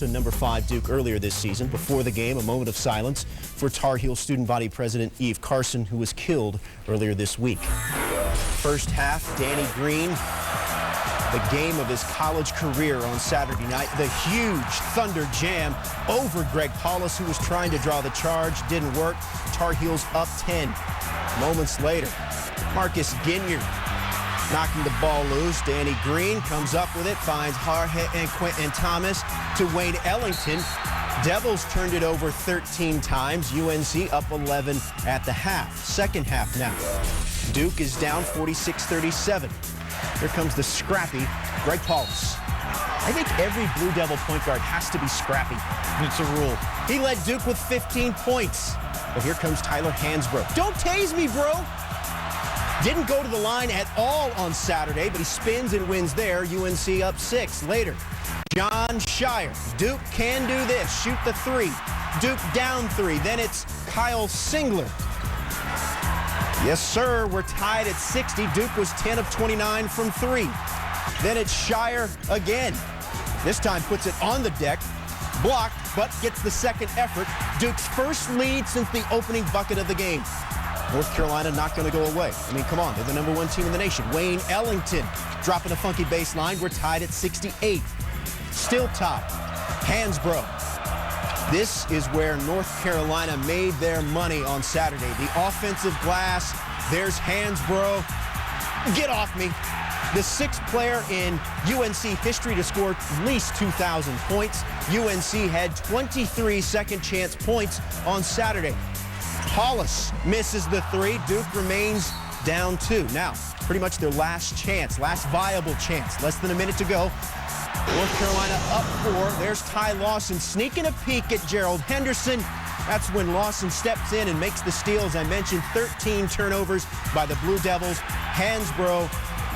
to number 5 Duke earlier this season. Before the game, a moment of silence for Tar Heel student body president Eve Carson, who was killed earlier this week. First half, Danny Green, the game of his college career on Saturday night. The huge Thunder jam over Greg Paulus, who was trying to draw the charge. Didn't work. Tar Heels up 10. Moments later, Marcus Ginyard knocking the ball loose. Danny Green comes up with it, finds Harhead and Quentin Thomas to Wayne Ellington. Devils turned it over 13 times. UNC up 11 at the half. Second half now. Duke is down 46-37. Here comes the scrappy Greg Paulus. I think every Blue Devil point guard has to be scrappy. It's a rule. He led Duke with 15 points. But here comes Tyler Hansbrough. Don't tase me, bro. Didn't go to the line at all on Saturday, but he spins and wins there. UNC up 6. Later, John Shire. Duke can do this. Shoot the 3. Duke down 3. Then it's Kyle Singler. Yes, sir. We're tied at 60. Duke was 10 of 29 from 3. Then it's Shire again. This time puts it on the deck. Blocked, but gets the second effort. Duke's first lead since the opening bucket of the game. North Carolina not going to go away. I mean, come on, they're the number 1 team in the nation. Wayne Ellington dropping a funky baseline. We're tied at 68. Still top. Hansbrough. This is where North Carolina made their money on Saturday. The offensive glass. There's Hansbrough. Get off me. The 6th player in UNC history to score at least 2,000 points. UNC had 23 second chance points on Saturday. Paulus misses the 3. Duke remains down 2. Now, pretty much their last chance, last viable chance. Less than a minute to go. North Carolina up 4. There's Ty Lawson sneaking a peek at Gerald Henderson. That's when Lawson steps in and makes the steal. As I mentioned, 13 turnovers by the Blue Devils. Hansbrough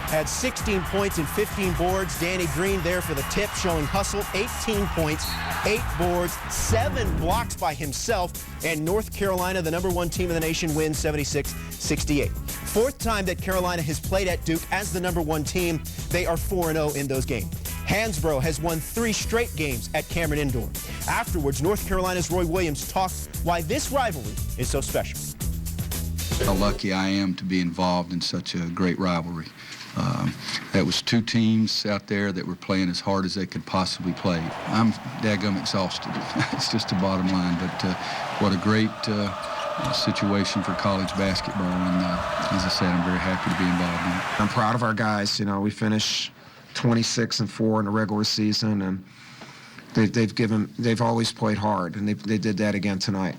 had 16 points and 15 boards. Danny Green there for the tip, showing hustle. 18 points, 8 boards, 7 blocks by himself. And North Carolina, the number 1 team in the nation, wins 76-68. 4th time that Carolina has played at Duke as the number 1 team. They are 4-0 in those games. Hansbrough has won 3 straight games at Cameron Indoor. Afterwards, North Carolina's Roy Williams talks why this rivalry is so special. How lucky I am to be involved in such a great rivalry. That was 2 teams out there that were playing as hard as they could possibly play. I'm daggum exhausted. It's just the bottom line. But what a great situation for college basketball. And as I said, I'm very happy to be involved in it. I'm proud of our guys. You know, we finished 26-4 in the regular season, and they've always played hard, and they did that again tonight.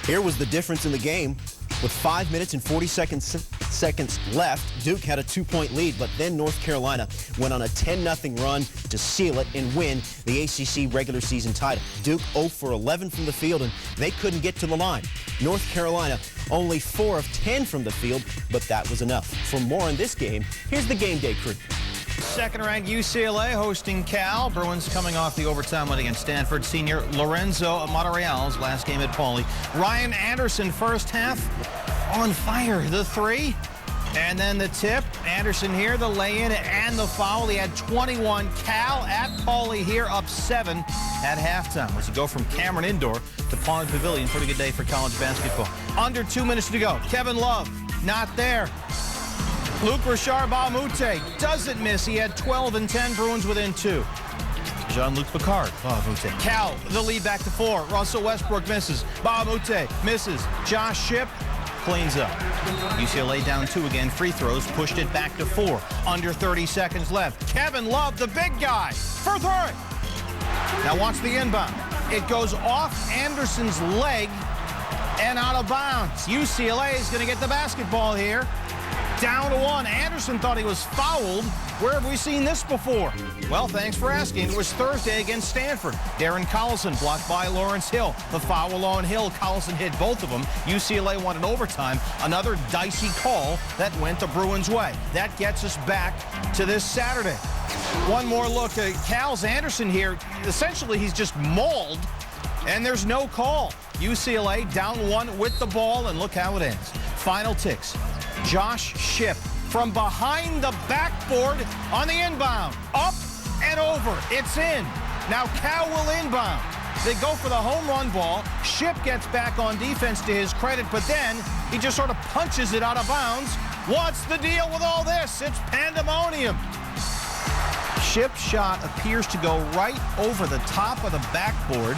Here was the difference in the game. With 5 minutes and 40 seconds left, Duke had a 2-point lead, but then North Carolina went on a 10-0 run to seal it and win the ACC regular season title. Duke 0 for 11 from the field, and they couldn't get to the line. North Carolina only 4 of 10 from the field, but that was enough. For more on this game, here's the game day crew. Second-ranked UCLA hosting Cal. Bruins coming off the overtime win against Stanford. Senior Lorenzo Monterreal's last game at Pauley. Ryan Anderson first half on fire. The 3. And then the tip. Anderson here, the lay-in and the foul. He had 21. Cal at Pauley here up 7 at halftime. As you go from Cameron Indoor to Pauley Pavilion, pretty good day for college basketball. Under 2 minutes to go. Kevin Love not there. Luc Richard Mbah a Moute doesn't miss. He had 12 and 10. Bruins within 2. Jean-Luc Picard. Mbah a Moute. Cal, the lead back to 4. Russell Westbrook misses. Mbah a Moute misses. Josh Shipp cleans up. UCLA down 2 again. Free throws pushed it back to 4. Under 30 seconds left. Kevin Love, the big guy, for 3. Now watch the inbound. It goes off Anderson's leg and out of bounds. UCLA is going to get the basketball here. Down to 1. Anderson thought he was fouled. Where have we seen this before? Well, thanks for asking. It was Thursday against Stanford. Darren Collison blocked by Lawrence Hill. The foul on Hill. Collison hit both of them. UCLA won in overtime. Another dicey call that went the Bruins' way. That gets us back to this Saturday. One more look at Cal's Anderson here. Essentially, he's just mauled, and there's no call. UCLA down 1 with the ball, and look how it ends. Final ticks. Josh Shipp from behind the backboard on the inbound. Up and and over. It's in. Now Cal will inbound. They go for the home run ball. Shipp gets back on defense to his credit, but then he just sort of punches it out of bounds. What's the deal with all this? It's pandemonium. Shipp's shot appears to go right over the top of the backboard.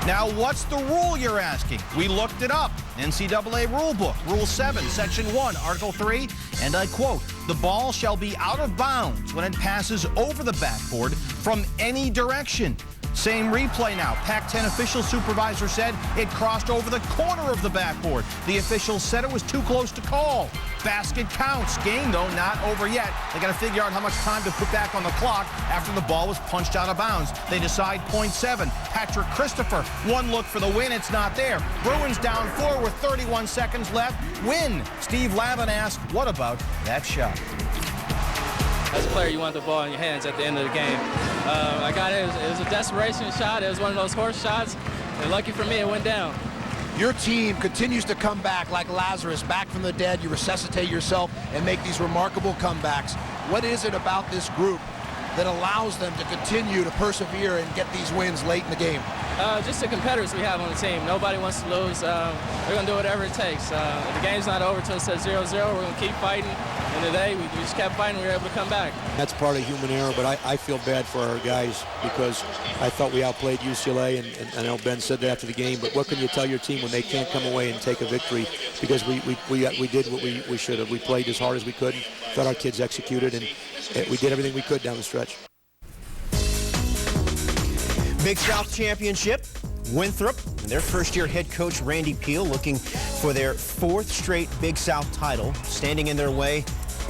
Now, what's the rule, you're asking? We looked it up. NCAA rule book, Rule 7, Section 1, Article 3, and I quote, "The ball shall be out of bounds when it passes over the backboard from any direction." Same replay now. Pac-10 official supervisor said it crossed over the corner of the backboard. The official said it was too close to call. Basket counts. Game, though, not over yet. They got to figure out how much time to put back on the clock after the ball was punched out of bounds. They decide .7. Patrick Christopher, one look for the win. It's not there. Bruins down 4 with 31 seconds left. Win. Steve Lavin asked, what about that shot? As a player, you want the ball in your hands at the end of the game. I got it. It was a desperation shot. It was one of those horse shots. And lucky for me, it went down. Your team continues to come back like Lazarus, back from the dead. You resuscitate yourself and make these remarkable comebacks. What is it about this group that allows them to continue to persevere and get these wins late in the game? Just the competitors we have on the team. Nobody wants to lose. They're going to do whatever it takes. If the game's not over until it says 0-0, we're going to keep fighting. And today, we just kept fighting. We were able to come back. That's part of human error, but I feel bad for our guys because I thought we outplayed UCLA, and I know Ben said that after the game, but what can you tell your team when they can't come away and take a victory? Because we did what we should have. We played as hard as we could, thought our kids executed, and we did everything we could down the stretch. Big South Championship, Winthrop, and their first-year head coach Randy Peel looking for their 4th straight Big South title. Standing in their way,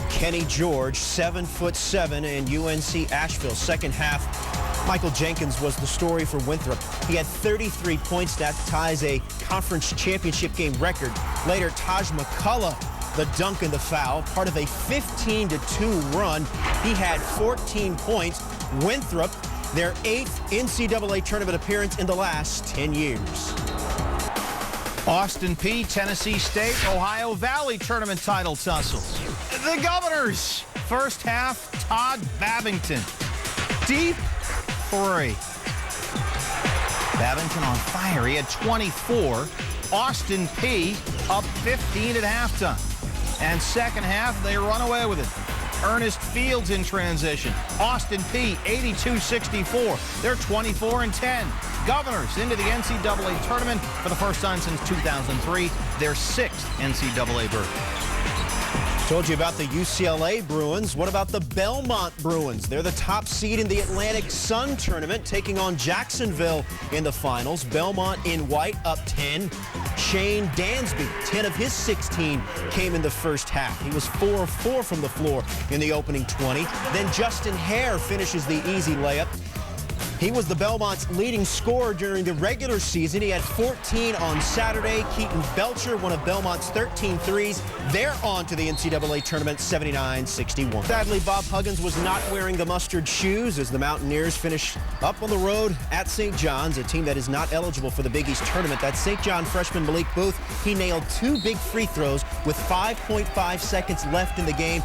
Kenny George, 7'7", and UNC Asheville. Second half, Michael Jenkins was the story for Winthrop. He had 33 points. That ties a conference championship game record. Later, Taj McCullough, the dunk and the foul, part of a 15-2 run. He had 14 points. Winthrop, their 8th NCAA tournament appearance in the last 10 years. Austin Peay, Tennessee State, Ohio Valley tournament title tussle. The Governors, first half, Todd Babington. Deep 3. Babington on fire. He had 24. Austin Peay up 15 at halftime. And second half, they run away with it. Ernest Fields in transition. Austin Peay 82-64. They're 24-10. Governors into the NCAA tournament for the first time since 2003. Their 6th NCAA berth. Told you about the UCLA Bruins. What about the Belmont Bruins? They're the top seed in the Atlantic Sun Tournament, taking on Jacksonville in the finals. Belmont in white up 10. Shane Dansby, 10 of his 16 came in the first half. He was 4 of 4 from the floor in the opening 20. Then Justin Hare finishes the easy layup. He was the Belmont's leading scorer during the regular season. He had 14 on Saturday. Keaton Belcher, one of Belmont's 13 threes. They're on to the NCAA tournament, 79-61. Sadly, Bob Huggins was not wearing the mustard shoes as the Mountaineers finish up on the road at St. John's, a team that is not eligible for the Big East tournament. That's St. John freshman Malik Booth. He nailed 2 big free throws with 5.5 seconds left in the game.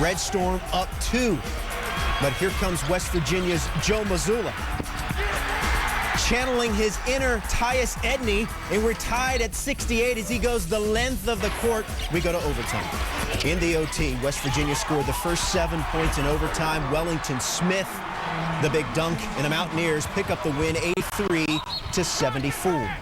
Red Storm up 2. But here comes West Virginia's Joe Mazzulla, channeling his inner Tyus Edney, and we're tied at 68 as he goes the length of the court. We go to overtime. In the OT, West Virginia scored the first 7 points in overtime. Wellington Smith, the big dunk, and the Mountaineers pick up the win 83-74.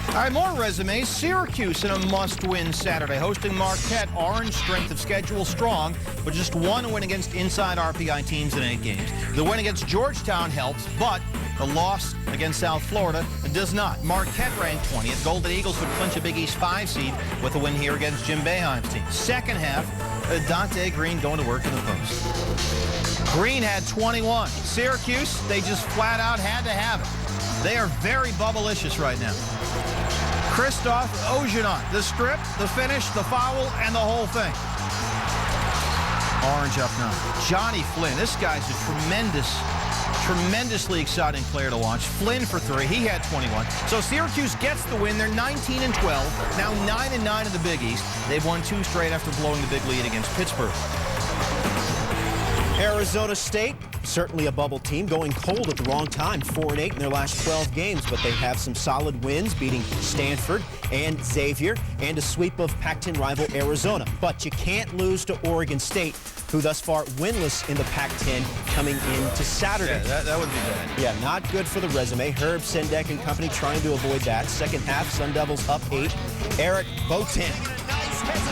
All right, more resumes. Syracuse in a must-win Saturday, hosting Marquette. Orange, strength of schedule strong, but just one win against inside RPI teams in 8 games. The win against Georgetown helps, but the loss against South Florida does not. Marquette ranked 20th. Golden Eagles would clinch a Big East 5 seed with a win here against Jim Boeheim's team. Second half, Dante Green going to work in the post. Green had 21. Syracuse, they just flat out had to have it. They are very bubblicious right now. Christoph Ojanot, the strip, the finish, the foul, and the whole thing. Orange up now. Johnny Flynn, this guy's a tremendously exciting player to watch. Flynn for 3, he had 21. So Syracuse gets the win. They're 19-12, now 9-9 in the Big East. They've won 2 straight after blowing the big lead against Pittsburgh. Arizona State certainly a bubble team, going cold at the wrong time, 4-8 in their last 12 games, but they have some solid wins, beating Stanford and Xavier, and a sweep of Pac-10 rival Arizona. But you can't lose to Oregon State, who thus far winless in the Pac-10 coming into Saturday. Yeah, that would be bad. Yeah, not good for the resume. Herb Sendek and company trying to avoid that. Second half, Sun Devils up 8. Eric Boten,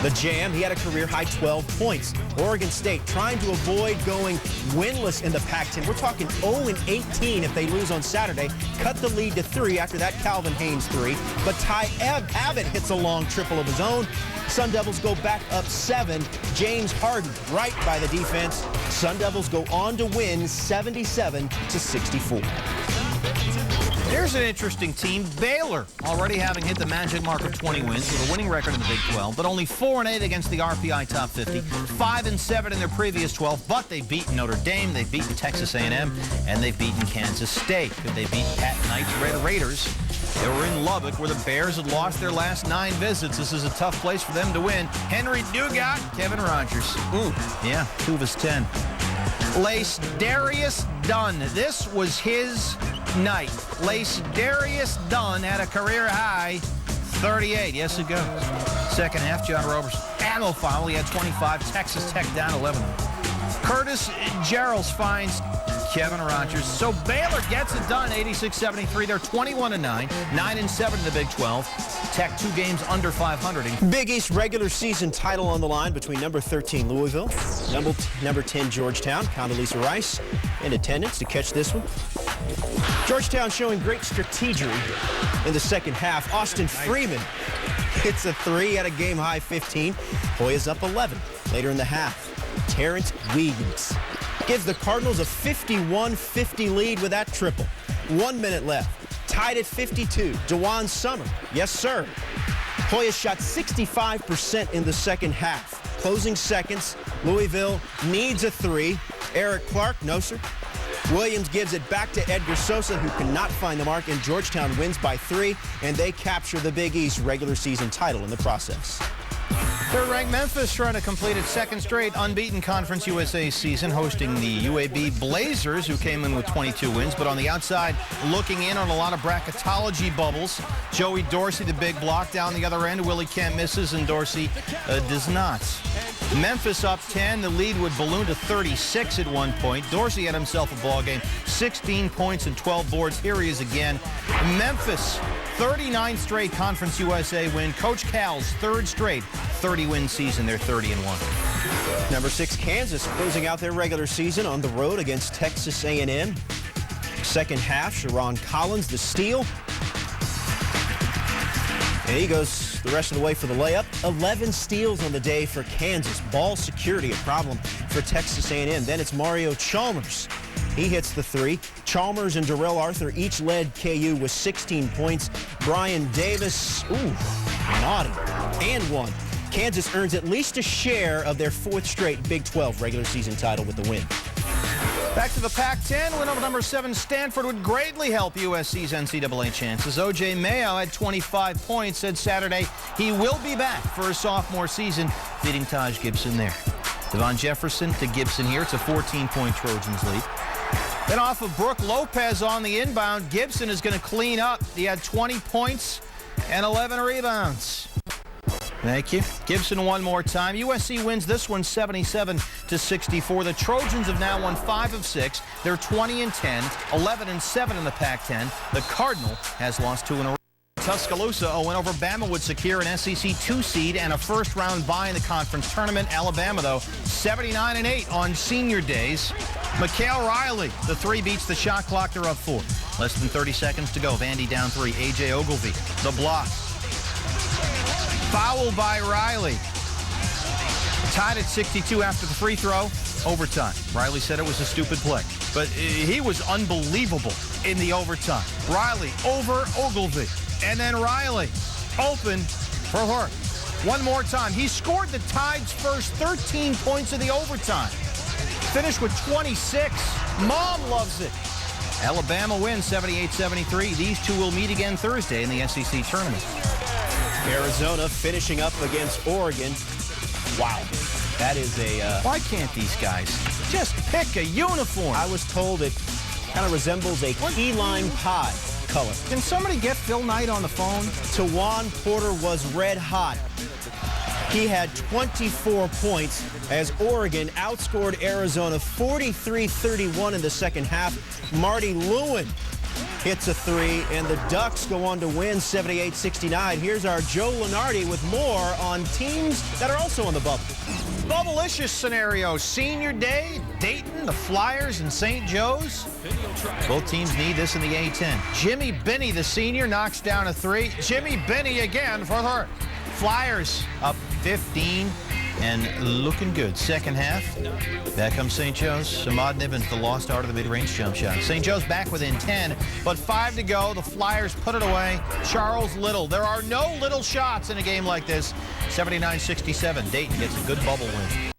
the Jam, he had a career-high 12 points. Oregon State trying to avoid going winless in the Pac-10. We're talking 0-18 if they lose on Saturday. Cut the lead to 3 after that Calvin Haynes 3. But Ty Abbott hits a long triple of his own. Sun Devils go back up 7. James Harden right by the defense. Sun Devils go on to win 77-64. Here's an interesting team. Baylor already having hit the magic mark of 20 wins with a winning record in the Big 12, but only 4-8 against the RPI top 50, 5-7 in their previous 12, but they've beaten Notre Dame, they've beaten Texas A&M, and they've beaten Kansas State. Could they beat Pat Knight's Red Raiders? They were in Lubbock, where the Bears had lost their last 9 visits. This is a tough place for them to win. Henry Dugat, Kevin Rogers. Yeah, 2 of his 10. Lacedarius Dunn. This was his night. Lacedarius Dunn had a career-high 38. Yes, it goes. Second half, John Roberts. Ammo foul. He had 25. Texas Tech down 11. Curtis Gerals finds Kevin Rogers. So Baylor gets it done, 86-73. They're 21-9, 9-7 in the Big 12. Tech 2 games under 500. Big East regular season title on the line between number 13 Louisville, number 10 Georgetown. Condoleezza Rice in attendance to catch this one. Georgetown showing great strategery in the second half. Austin Freeman hits a 3 at a game-high 15. Hoyas up 11 later in the half. Terrence Wiggins gives the Cardinals a 51-50 lead with that triple. 1 minute left. Tied at 52. DeJuan Summer. Yes, sir. Hoyas shot 65% in the second half. Closing seconds. Louisville needs a 3. Eric Clark, no, sir. Williams gives it back to Edgar Sosa, who cannot find the mark, and Georgetown wins by 3, and they capture the Big East regular season title in the process. Third-ranked Memphis trying to complete its second straight unbeaten Conference USA season, hosting the UAB Blazers, who came in with 22 wins. But on the outside, looking in on a lot of bracketology bubbles. Joey Dorsey, the big block down the other end. Willie Kent misses, and Dorsey does not. Memphis up 10. The lead would balloon to 36 at one point. Dorsey had himself a ball game, 16 points and 12 boards. Here he is again. Memphis, 39th straight Conference USA win. Coach Cal's third straight 30-win season. They're 30-1. Number 6 Kansas closing out their regular season on the road against Texas A&M. Second half, Sharon Collins, the steal. And he goes the rest of the way for the layup. 11 steals on the day for Kansas. Ball security a problem for Texas A&M. Then it's Mario Chalmers. He hits the 3. Chalmers and Darrell Arthur each led KU with 16 points. Brian Davis, naughty, and 1. Kansas earns at least a share of their 4th straight Big 12 regular season title with the win. Back to the Pac-10. Win over number 7 Stanford would greatly help USC's NCAA chances. O.J. Mayo had 25 points, said Saturday he will be back for his sophomore season, beating Taj Gibson there. Devon Jefferson to Gibson here. It's a 14-point Trojans lead. Then off of Brooke Lopez on the inbound, Gibson is going to clean up. He had 20 points and 11 rebounds. Thank you. Gibson one more time. USC wins this one 77-64. The Trojans have now won 5 of 6. They're 20-10, 11-7 in the Pac-10. The Cardinal has lost 2 in a row. Tuscaloosa, a win over Bama would secure an SEC 2 seed and a first-round bye in the conference tournament. Alabama, though, 79-8 on senior days. Mikhail Riley, the 3 beats the shot clock. They're up 4. Less than 30 seconds to go. Vandy down 3. A.J. Ogilvy, the block. Foul by Riley. Tied at 62 after the free throw. Overtime. Riley said it was a stupid play, but he was unbelievable in the overtime. Riley over Ogilvy, and then Riley open for Hurt. One more time. He scored the Tide's first 13 points of the overtime. Finished with 26. Mom loves it. Alabama wins 78-73. These two will meet again Thursday in the SEC tournament. Arizona finishing up against Oregon. Wow. That is a... Why can't these guys just pick a uniform? I was told it kind of resembles a key lime pie color. Can somebody get Phil Knight on the phone? Tawan Porter was red hot. He had 24 points as Oregon outscored Arizona 43-31 in the second half. Marty Lewin hits a three, and the Ducks go on to win 78-69. Here's our Joe Lunardi with more on teams that are also on the bubble. Bubblicious scenario. Senior day, Dayton, the Flyers, and St. Joe's. Both teams need this in the A-10. Jimmy Binney, the senior, knocks down a three. Jimmy Binney again for the Flyers up 15 and looking good. Second half, back comes St. Joe's. Samad Nibbins, the lost art of the mid-range jump shot. St. Joe's back within 10, but 5 to go. The Flyers put it away. Charles Little. There are no little shots in a game like this. 79-67. Dayton gets a good bubble win.